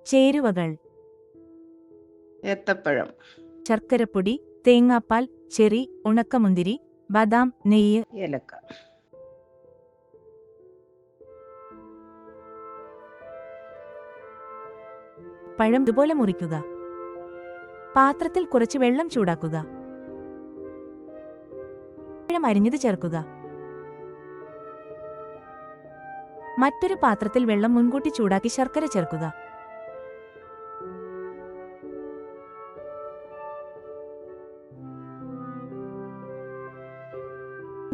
ചേരുവകൾ: ഏത്തപ്പഴം, ശർക്കരപ്പൊടി, തേങ്ങാപ്പാൽ, ചെറി, ഉണക്കമുന്തിരി, ബദാം, നെയ്യ്. ഏലക്ക. പഴം ഇതുപോലെ മുറിക്കുക. പാത്രത്തിൽ കുറച്ച് വെള്ളം ചൂടാക്കുക. പഴം അരിഞ്ഞത് ചേർക്കുക. മറ്റൊരു പാത്രത്തിൽ വെള്ളം മുൻകൂട്ടി ചൂടാക്കി ശർക്കര ചേർക്കുക.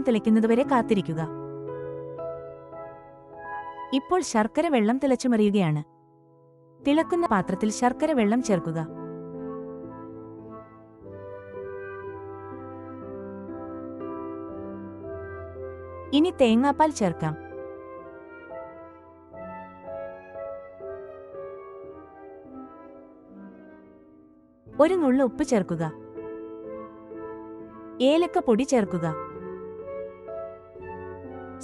തിളയ്ക്കുന്നതുവരെ കാത്തിരിക്കുക. ഇപ്പോൾ ശർക്കര വെള്ളം തിളച്ചുമറിയുകയാണ്. തിളക്കുന്ന പാത്രത്തിൽ ശർക്കര വെള്ളം ചേർക്കുക. ഇനി തേങ്ങാപ്പാൽ ചേർക്കാം. ഒരു നുള്ള് ഉപ്പ് ചേർക്കുക. ഏലക്കപ്പൊടി ചേർക്കുക.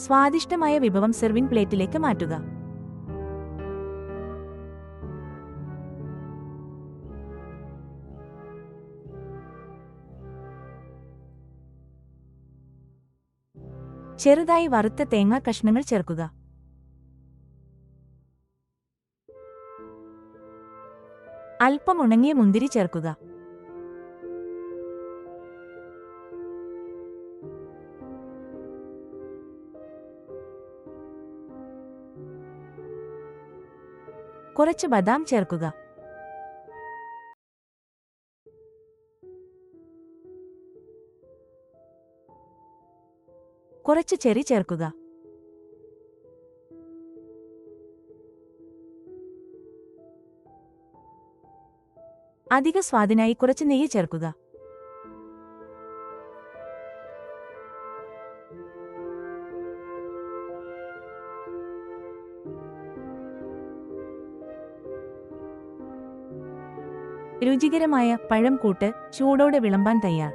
സ്വാദിഷ്ടമായ വിഭവം സെർവിംഗ് പ്ലേറ്റിലേക്ക് മാറ്റുക. ചെറുതായി വറുത്ത തേങ്ങാ കഷ്ണങ്ങൾ ചേർക്കുക. അല്പം ഉണങ്ങിയ മുന്തിരി ചേർക്കുക. കുറച്ച് ബദാം ചേർക്കുക. കുറച്ച് ചെറി ചേർക്കുക. അധിക സ്വാദിനായി കുറച്ച് നെയ്യ് ചേർക്കുക. രുചികരമായ പഴം കൂട്ട് ചൂടോടെ വിളമ്പാൻ തയ്യാർ.